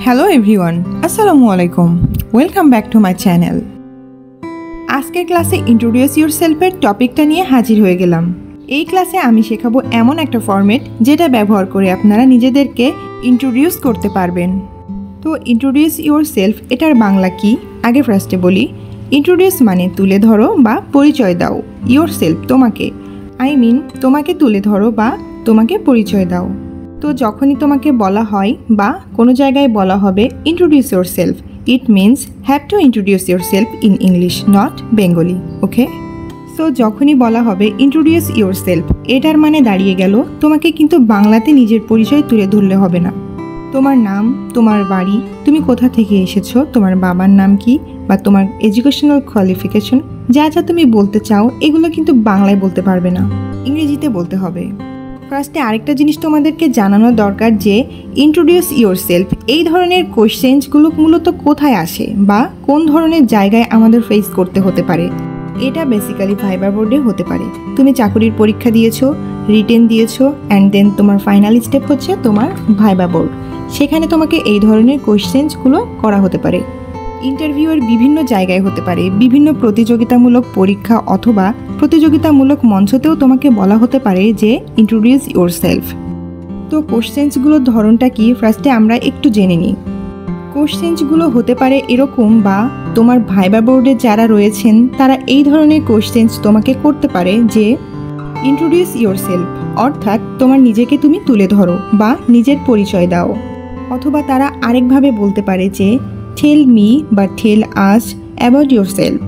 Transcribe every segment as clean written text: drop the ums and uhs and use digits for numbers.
Hello everyone, আসসালামু আলাইকুম। Welcome back to my channel. আজকের ক্লাসে ইন্ট্রোডিউস ইউরসেলফের টপিকটা নিয়ে হাজির হয়ে গেলাম। এই ক্লাসে আমি শেখাবো এমন একটা ফরম্যাট যেটা ব্যবহার করে আপনারা নিজেদেরকে ইন্ট্রোডিউস করতে পারবেন। তো ইন্ট্রোডিউস ইউরসেলফ এটার বাংলা কি আগে ফার্স্টে বলি। ইন্ট্রোডিউস মানে তুলে ধরো বা পরিচয় দাও। ইউরসেলফ তোমাকে, তোমাকে তুলে ধরো বা তোমাকে পরিচয় দাও। তো যখনই তোমাকে বলা হয় বা কোনো জায়গায় বলা হবে introduce yourself, it means have to introduce yourself in English, not Bengali. Okay, so যখনই বলা হবে ইন্ট্রোডিউস ইউরসেলফ, এটার মানে দাঁড়িয়ে গেল তোমাকে কিন্তু বাংলাতে নিজের পরিচয় তুলে ধরলে হবে না। তোমার নাম, তোমার বাড়ি, তুমি কোথা থেকে এসেছো, তোমার বাবার নাম কি, বা তোমার এডুকেশনাল কোয়ালিফিকেশন, যা যা তুমি বলতে চাও এগুলো কিন্তু বাংলায় বলতে পারবে না, ইংরেজিতে বলতে হবে। ফার্স্টে আরেকটা জিনিস তোমাদেরকে জানানো দরকার যে ইন্ট্রোডিউস ইউরসেলফ এই ধরনের কোশ্চেন্সগুলো মূলত কোথায় আসে বা কোন ধরনের জায়গায় আমাদের ফেস করতে হতে পারে। এটা বেসিক্যালি ভাইবা বোর্ডে হতে পারে। তুমি চাকরির পরীক্ষা দিয়েছো, রিটেন দিয়েছো, অ্যান্ড দেন তোমার ফাইনাল স্টেপ হচ্ছে তোমার ভাইবা বোর্ড। সেখানে তোমাকে এই ধরনের কোশ্চেন্সগুলো করা হতে পারে। ইন্টারভিউয়ের বিভিন্ন জায়গায় হতে পারে, বিভিন্ন প্রতিযোগিতামূলক পরীক্ষা অথবা প্রতিযোগিতামূলক মঞ্চতেও তোমাকে বলা হতে পারে যে ইন্ট্রোডিউস ইউরসেলফ। তো কোশ্চেন্সগুলোর ধরনটা কি ফার্স্টে আমরা একটু জেনে নিই। কোশ্চেন্সগুলো হতে পারে এরকম, বা তোমার ভাইবা বোর্ডে যারা রয়েছেন তারা এই ধরনের কোশ্চেন্স তোমাকে করতে পারে যে ইন্ট্রোডিউস ইউরসেলফ, অর্থাৎ তোমার নিজেকে তুমি তুলে ধরো বা নিজের পরিচয় দাও। অথবা তারা আরেকভাবে বলতে পারে যে টেল মি বা টেল আস অ্যাবাউট ইউরসেলফ।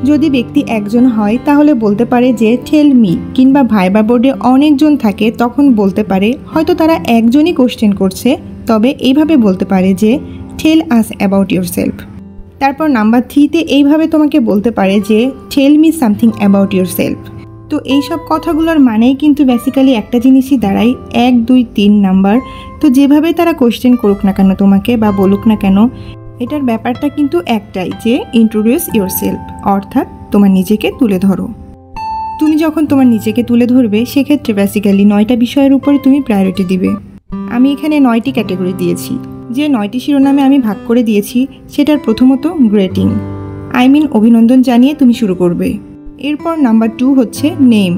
যদি ব্যক্তি একজন হয় তাহলে বলতে পারে যে টেল মি, কিংবা ভাইবা বোর্ডে অনেকজন থাকে তখন বলতে পারে, হয়তো তারা একজনই কোশ্চেন করছে, তবে এইভাবে বলতে পারে যে টেল আস অ্যাবাউট ইউরসেলফ। তারপর নাম্বার 3তে এইভাবে তোমাকে বলতে পারে যে tell me something about yourself. তো এইসব কথাগুলোর মানেই কিন্তু বেসিক্যালি একটা জিনিসই দাঁড়ায় 1, 2, 3 নাম্বার। তো যেভাবে তারা কোশ্চেন করুক না কেন তোমাকে বা বলুক না কেন, এটার ব্যাপারটা কিন্তু একটাই যে ইন্ট্রোডিউস ইউরসেলফ, অর্থাৎ তোমার নিজেকে তুলে ধরো। তুমি যখন তোমার নিজেকে তুলে ধরবে সেক্ষেত্রে বেসিক্যালি 9টা বিষয়ের উপরে তুমি প্রায়োরিটি দিবে। আমি এখানে 9টি ক্যাটাগরি দিয়েছি। যে 9টি শিরোনামে আমি ভাগ করে দিয়েছি সেটার প্রথমত গ্রেটিং, অভিনন্দন জানিয়ে তুমি শুরু করবে। এরপর নাম্বার 2 হচ্ছে নেম,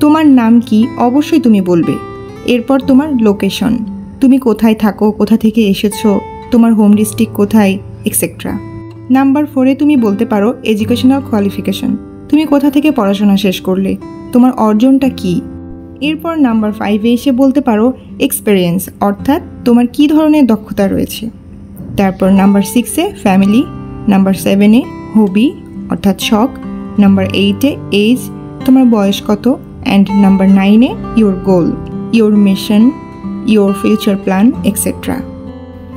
তোমার নাম কি অবশ্যই তুমি বলবে। এরপর তোমার লোকেশন, তুমি কোথায় থাকো, কোথা থেকে এসেছো, তোমার হোম ডিস্ট্রিক্ট কোথায়, এক্সেট্রা। নাম্বার 4-এ তুমি বলতে পারো এডুকেশনাল কোয়ালিফিকেশন, তুমি কোথা থেকে পড়াশোনা শেষ করলে, তোমার অর্জনটা কি। এরপর নাম্বার 5-এ এসে বলতে পারো এক্সপেরিয়েন্স, অর্থাৎ তোমার কী ধরনের দক্ষতা রয়েছে। তারপর নাম্বার 6-এ ফ্যামিলি, নাম্বার 7-এ হবি অর্থাৎ শখ, নাম্বার 8-এ এজ, তোমার বয়স কত, অ্যান্ড নাম্বার 9-এ your goal, your mission, your future plan, etcetera.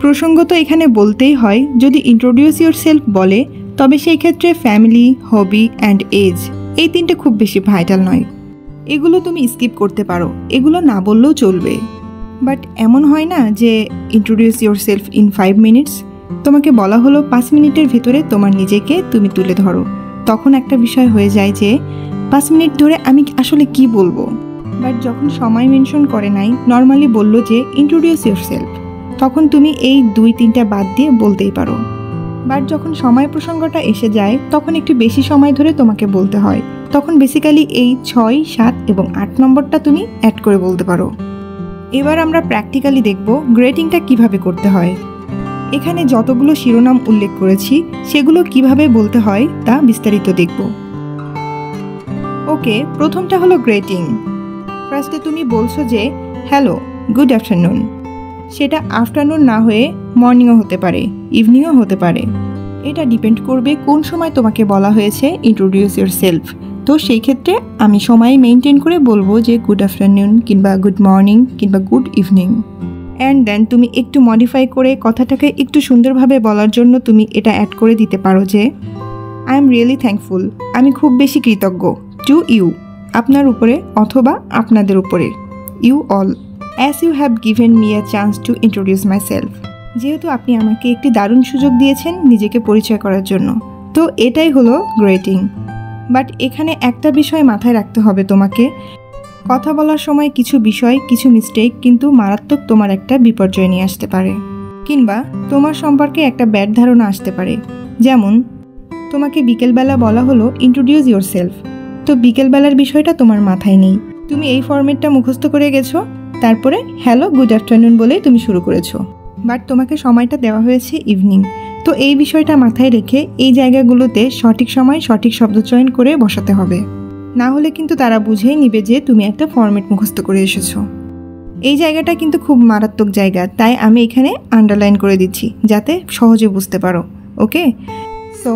প্রসঙ্গত এখানে বলতেই হয়, যদি ইন্ট্রোডিউস ইউরসেলফ বলে তবে সেই ক্ষেত্রে ফ্যামিলি, হবি অ্যান্ড এজ এই 3টে খুব বেশি ভাইটাল নয়, এগুলো তুমি স্কিপ করতে পারো, এগুলো না বললেও চলবে। বাট এমন হয় না যে ইন্ট্রোডিউস ইউরসেলফ ইন 5 মিনিটস, তোমাকে বলা হলো 5 মিনিটের ভিতরে তোমার নিজেকে তুমি তুলে ধরো। তখন একটা বিষয় হয়ে যায় যে 5 মিনিট ধরে আমি আসলে কি বলবো। বাট যখন সময় মেনশন করে নাই, নর্মালি বললো যে ইন্ট্রোডিউস ইউরসেলফ, তখন তুমি এই 2-3টা বাদ দিয়ে বলতেই পারো। বাট যখন সময় প্রসঙ্গটা এসে যায় তখন একটু বেশি সময় ধরে তোমাকে বলতে হয়, তখন বেসিক্যালি এই 6, 7 এবং 8 নম্বরটা তুমি অ্যাড করে বলতে পারো। এবার আমরা প্র্যাকটিক্যালি দেখব গ্রেটিংটা কিভাবে করতে হয়। এখানে যতগুলো শিরোনাম উল্লেখ করেছি সেগুলো কিভাবে বলতে হয় তা বিস্তারিত দেখব। ওকে, প্রথমটা হলো গ্রেটিং। ফার্স্টে তুমি বলছো যে হ্যালো, গুড আফটারনুন। সেটা আফটারনুন না হয়ে মর্নিংও হতে পারে, ইভিনিংও হতে পারে। এটা ডিপেন্ড করবে কোন সময় তোমাকে বলা হয়েছে ইন্ট্রোডিউস ইউরসেলফ। তো সেই ক্ষেত্রে আমি সময় মেনটেন করে বলবো যে গুড আফটারনুন কিংবা গুড মর্নিং কিংবা গুড ইভিনিং। অ্যান্ড দেন তুমি একটু মডিফাই করে কথাটাকে একটু সুন্দরভাবে বলার জন্য তুমি এটা অ্যাড করে দিতে পারো যে আই এম রিয়েলি থ্যাঙ্কফুল, আমি খুব বেশি কৃতজ্ঞ, টু ইউ, আপনার উপরে অথবা আপনাদের উপরে, you all, as you have given me a chance to introduce myself, যেহেতু আপনি আমাকে একটি দারুণ সুযোগ দিয়েছেন নিজেকে পরিচয় করার জন্য। তো এটাই হলো গ্রেটিং। বাট এখানে একটা বিষয় মাথায় রাখতে হবে তোমাকে, কথা বলার সময় কিছু বিষয়, কিছু মিস্টেক কিন্তু মারাত্মক তোমার একটা বিপর্যয় নিয়ে আসতে পারে। কিংবা তোমার সম্পর্কে একটা ব্যাড ধারণা আসতে পারে। যেমন তোমাকে বিকেলবেলা বলা হলো ইন্ট্রোডিউস ইয়োরসেলফ, তো বিকেলবেলার বিষয়টা তোমার মাথায় নেই। তুমি এই ফরম্যাটটা মুখস্থ করে গেছো, তারপরে হ্যালো গুড আফটারনুন বলেই তুমি শুরু করেছো, বাট তোমাকে সময়টা দেওয়া হয়েছে ইভিনিং। তো এই বিষয়টা মাথায় রেখে এই জায়গাগুলোতে সঠিক সময় সঠিক শব্দচয়ন করে বসাতে হবে, না হলে কিন্তু তারা বুঝেই নিবে যে তুমি একটা ফরম্যাট মুখস্থ করে এসেছো। এই জায়গাটা কিন্তু খুব মারাত্মক জায়গা, তাই আমি এখানে আন্ডারলাইন করে দিচ্ছি যাতে সহজে বুঝতে পারো। Okay, so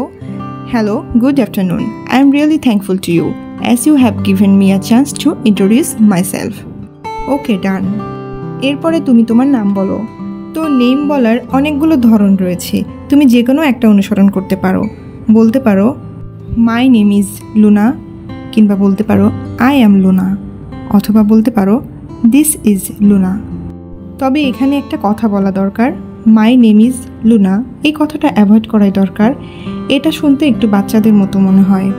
hello good afternoon, I am really thankful to you as you have given me a chance to introduce myself. Okay, done. এরপরে তুমি তোমার নাম বলো। তো নেম বলার অনেকগুলো ধরন রয়েছে, তুমি যে কোনো একটা অনুসরণ করতে পারো। বলতে পারো মাই নেম ইজ লুনা, কিংবা বলতে পারো আই অ্যাম লুনা, অথবা বলতে পারো দিস ইজ লুনা। তবে এখানে একটা কথা বলা দরকার, মাই নেম ইজ লুনা এই কথাটা অ্যাভয়েড করাই দরকার, এটা শুনতে একটু বাচ্চাদের মতো মনে হয়।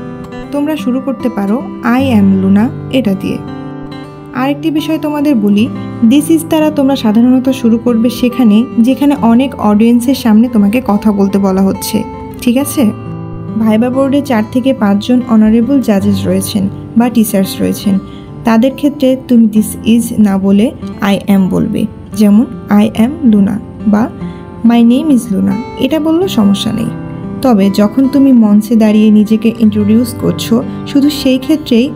তোমরা শুরু করতে পারো আই অ্যাম লুনা এটা দিয়ে। আরেকটি বিষয় তোমাদের বলি, দিস ইজ দ্বারা তোমরা সাধারণত শুরু করবে সেখানে যেখানে অনেক অডিয়েন্সের সামনে তোমাকে কথা বলতে বলা হচ্ছে, ঠিক আছে? ভাইবা বোর্ডে 4 থেকে 5 জন অনারেবল জাজেস রয়েছেন বা টিচার্স রয়েছেন, তাদের ক্ষেত্রে তুমি দিস ইজ না বলে আই অ্যাম বলবে। যেমন আই অ্যাম লুনা বা মাই নেম ইজ লুনা, এটা বললেও সমস্যা নেই। তবে যখন তুমি মঞ্চে দাঁড়িয়ে নিজেকে ইন্ট্রোডিউস করছো, শুধু সেই ক্ষেত্রেই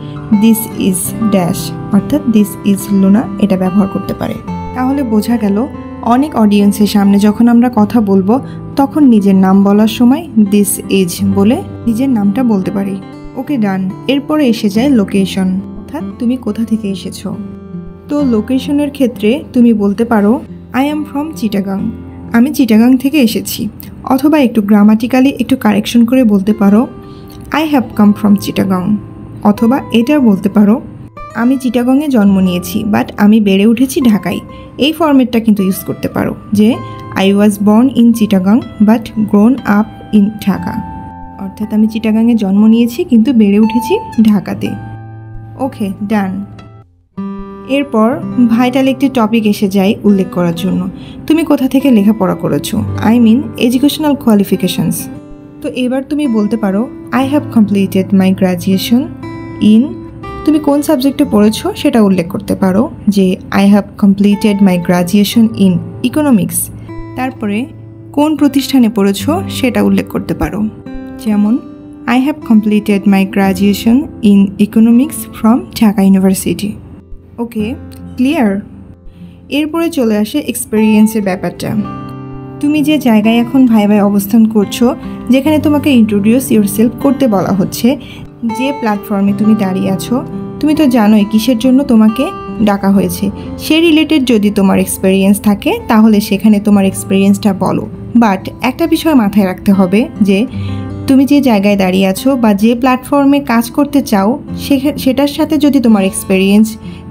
দিস ইজ ড্যাশ অর্থাৎ দিস ইজ লুনা এটা ব্যবহার করতে পারে। তাহলে বোঝা গেল অনেক অডিয়েন্সের সামনে যখন আমরা কথা বলবো তখন নিজের নাম বলার সময় দিস ইজ বলে নিজের নামটা বলতে পারি। ওকে, ডান। এরপরে এসে যায় লোকেশন, অর্থাৎ তুমি কোথা থেকে এসেছো। তো লোকেশনের ক্ষেত্রে তুমি বলতে পারো আই অ্যাম ফ্রম চিটাগাং, আমি চিটাগাং থেকে এসেছি। অথবা একটু গ্রামাটিক্যালি একটু কারেকশন করে বলতে পারো I have come from Chittagong. অথবা এটাও বলতে পারো আমি চিটাগংয়ে জন্ম নিয়েছি বাট আমি বেড়ে উঠেছি ঢাকায়। এই ফরম্যাটটা কিন্তু ইউজ করতে পারো যে I was born in Chittagong but grown up in Dhaka, অর্থাৎ আমি চিটাগাংয়ে জন্ম নিয়েছি কিন্তু বেড়ে উঠেছি ঢাকাতে। ওকে, ডান। এরপর ভাইটাল একটি টপিক এসে যায় উল্লেখ করার জন্য, তুমি কোথা থেকে লেখাপড়া করেছো, আই মিন এডুকেশনাল কোয়ালিফিকেশনস। তো এবার তুমি বলতে পারো I have completed my graduation in, তুমি কোন সাবজেক্টে পড়েছো সেটা উল্লেখ করতে পারো যে I have completed my graduation in economics. তারপরে কোন প্রতিষ্ঠানে পড়েছো সেটা উল্লেখ করতে পারো, যেমন I have completed my graduation in economics from Dhaka university. Okay, clear. এরপরে চলে আসে এক্সপেরিয়েন্সের ব্যাপারটা। তুমি যে জায়গায় এখন ভাইভায় অবস্থান করছো, যেখানে তোমাকে ইন্ট্রোডিউস ইয়োরসেলফ করতে বলা হচ্ছে, যে প্ল্যাটফর্মে তুমি দাঁড়িয়ে আছো, তুমি তো জানোই কিসের জন্য তোমাকে ডাকা হয়েছে। সে রিলেটেড যদি তোমার এক্সপেরিয়েন্স থাকে তাহলে সেখানে তোমার এক্সপেরিয়েন্সটা বলো। বাট একটা বিষয় মাথায় রাখতে হবে যে তুমি যে জায়গায় দাঁড়িয়ে আছো বা যে প্ল্যাটফর্মে কাজ করতে চাও সেটার সাথে যদি তোমার এক্সপেরিয়েন্স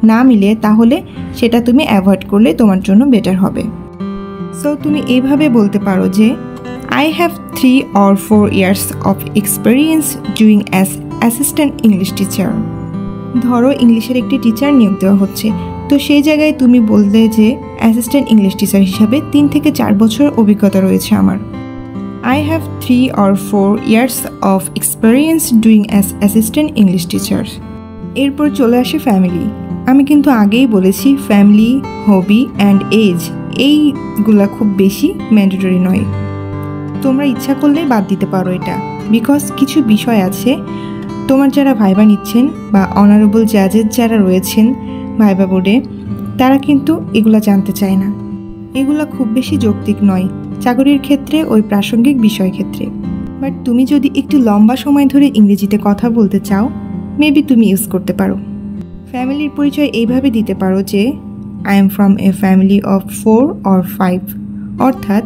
না মিলে তাহলে সেটা তুমি অ্যাভয়েড করলে তোমার জন্য বেটার হবে। সো তুমি এইভাবে বলতে পারো যে I have 3 or 4 years of experience doing as assistant English teacher. ধরো ইংলিশের একটি টিচার নিয়োগ দেওয়া হচ্ছে, তো সেই জায়গায় তুমি বললে যে অ্যাসিস্ট্যান্ট ইংলিশ টিচার হিসাবে 3 থেকে 4 বছর অভিজ্ঞতা রয়েছে আমার। I have 3 or 4 years of experience doing as assistant English teacher. এরপর চলে আসে ফ্যামিলি। আমি কিন্তু আগেই বলেছি ফ্যামিলি, হবি অ্যান্ড এজ এইগুলা খুব বেশি ম্যান্ডেটরি নয়, তোমরা ইচ্ছা করলেই বাদ দিতে পারো এটা, বিকজ কিছু বিষয় আছে তোমার যারা ভাইবা নিচ্ছেন বা অনারেবল জাজেস যারা রয়েছেন ভাইবা বোর্ডে, তারা কিন্তু এগুলা জানতে চায় না। এগুলা খুব বেশি যৌক্তিক নয় চাকরির ক্ষেত্রে, ওই প্রাসঙ্গিক বিষয় ক্ষেত্রে। বাট তুমি যদি একটু লম্বা সময় ধরে ইংরেজিতে কথা বলতে চাও, মেবি তুমি ইউজ করতে পারো। ফ্যামিলির পরিচয় এইভাবে দিতে পারো যে I am from a family of 4 or 5, অর্থাৎ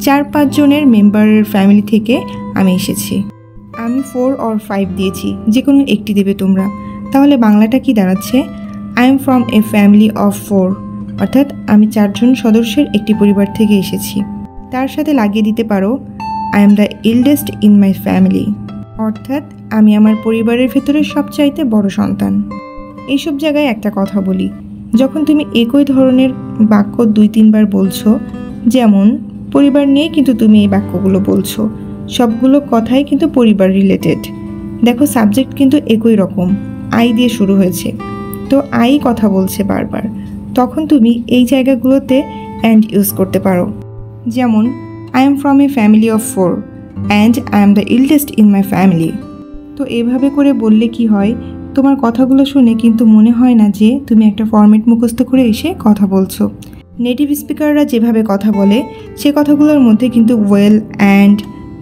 4-5 জনের মেম্বারের ফ্যামিলি থেকে আমি এসেছি। আমি 4 or 5 দিয়েছি, যে কোনো একটি দেবে তোমরা। তাহলে বাংলাটা কি দাঁড়াচ্ছে, I am from a family of 4, অর্থাৎ আমি 4 জন সদস্যের একটি পরিবার থেকে এসেছি। তার সাথে লাগিয়ে দিতে পারো I am the eldest in my family, অর্থাৎ আমি আমার পরিবারের ভেতরে সবচাইতে বড় সন্তান। এইসব জায়গায় একটা কথা বলি, যখন তুমি একই ধরনের বাক্য 2-3 বার বলছো, যেমন পরিবার নিয়ে কিন্তু তুমি এই বাক্যগুলো বলছো, সবগুলো কথাই কিন্তু পরিবার রিলেটেড। দেখো সাবজেক্ট কিন্তু একই রকম, আই দিয়ে শুরু হয়েছে, তো আই কথা বলছে বারবার, তখন তুমি এই জায়গাগুলোতে অ্যান্ড ইউজ করতে পারো। যেমন I am from a family of 4 and I am the eldest in my family. তো এভাবে করে বললে কি হয়, তোমার কথাগুলো শুনে কিন্তু মনে হয় না যে তুমি একটা ফরম্যাট মুখস্থ করে এসে কথা বলছো। নেটিভ স্পিকাররা যেভাবে কথা বলে সে কথাগুলোর মধ্যে কিন্তু ওয়েল, অ্যান্ড,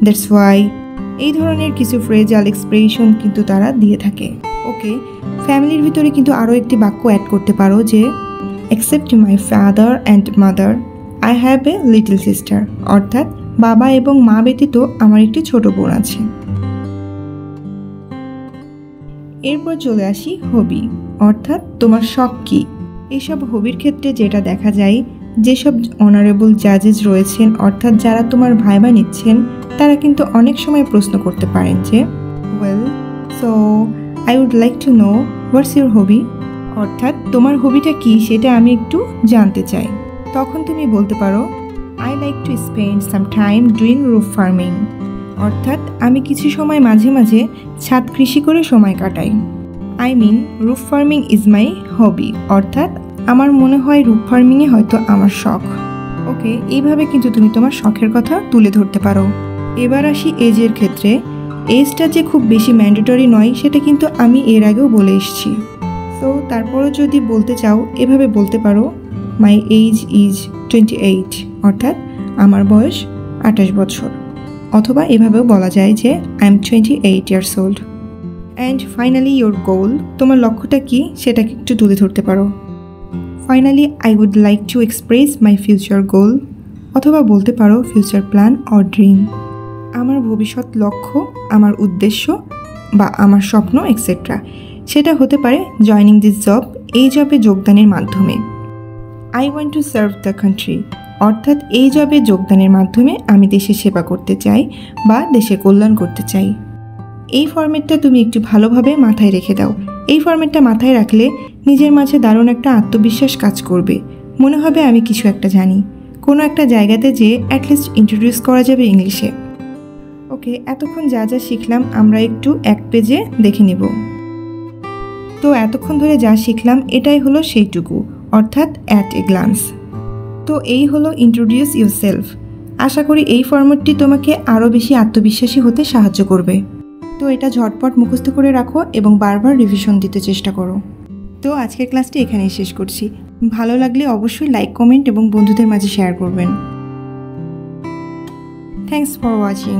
দ্যাটস ওয়াই এই ধরনের কিছু ফ্রেজাল এক্সপ্রেশন কিন্তু তারা দিয়ে থাকে। ওকে, ফ্যামিলির ভিতরে কিন্তু আরও একটি বাক্য অ্যাড করতে পারো যে except my father and mother I have a little sister, অর্থাৎ বাবা এবং মা ব্যতীত আমার একটি ছোট বোন আছে। এরপর চলে আসি হবি, অর্থাৎ তোমার শখ কী। এইসব হবির ক্ষেত্রে যেটা দেখা যায়, যেসব অনারেবল জাজেস রয়েছেন, অর্থাৎ যারা তোমার ভাইবা নিচ্ছেন, তারা কিন্তু অনেক সময় প্রশ্ন করতে পারেন যে well so I would like to know what's your hobby, অর্থাৎ তোমার হবিটা কী সেটা আমি একটু জানতে চাই। তখন তুমি বলতে পারো I like to spend some time doing roof farming, অর্থাৎ আমি কিছু সময় মাঝে মাঝে ছাদ কৃষি করে সময় কাটাই। I mean roof farming is my hobby, অর্থাৎ আমার মনে হয় রুফ ফার্মিংয়ে হয়তো আমার শখ। ওকে, এইভাবে কিন্তু তুমি তোমার শখের কথা তুলে ধরতে পারো। এবার আসি এজের ক্ষেত্রে। এজটা যে খুব বেশি ম্যান্ডেটরি নয় সেটা কিন্তু আমি এর আগেও বলে এসেছি। সো তারপরেও যদি বলতে চাও এভাবে বলতে পারো মাই এজ ইজ 28, অর্থাৎ আমার বয়স 28 বছর। অথবা এভাবেও বলা যায় যে I am 28 years old. And finally your goal, তোমার লক্ষ্যটা কী সেটাকে একটু তুলে ধরতে পারো। Finally I would like to express my future goal, অথবা বলতে পারো ফিউচার প্ল্যান অর ড্রিম, আমার ভবিষ্যৎ লক্ষ্য, আমার উদ্দেশ্য বা আমার স্বপ্ন এক্সেট্রা। সেটা হতে পারে জয়নিং দিস জব, এই জবে যোগদানের মাধ্যমে। I want to serve the country, অর্থাৎ এই জবে যোগদানের মাধ্যমে আমি দেশের সেবা করতে চাই বা দেশের কল্যাণ করতে চাই। এই ফরম্যাটটা তুমি একটু ভালোভাবে মাথায় রেখে দাও। এই ফরম্যাটটা মাথায় রাখলে নিজের মাঝে দারুণ একটা আত্মবিশ্বাস কাজ করবে, মনে হবে আমি কিছু একটা জানি, কোনো একটা জায়গাতে যে অ্যাটলিস্ট ইন্ট্রোডিউস করা যাবে ইংলিশে। ওকে, এতক্ষণ যা যা শিখলাম আমরা একটু এক পেজে দেখে নেব। তো এতক্ষণ ধরে যা শিখলাম এটাই হলো সেইটুকু, অর্থাৎ অ্যাট এ গ্লান্স। তো এই হলো ইন্ট্রোডিউস ইউরসেলফ। আশা করি এই ফরম্যাটটি তোমাকে আরও বেশি আত্মবিশ্বাসী হতে সাহায্য করবে। তো এটা ঝটপট মুখস্থ করে রাখো এবং বারবার রিভিশন দিতে চেষ্টা করো। তো আজকের ক্লাসটি এখানেই শেষ করছি। ভালো লাগলে অবশ্যই লাইক, কমেন্ট এবং বন্ধুদের মাঝে শেয়ার করবেন। Thanks for watching.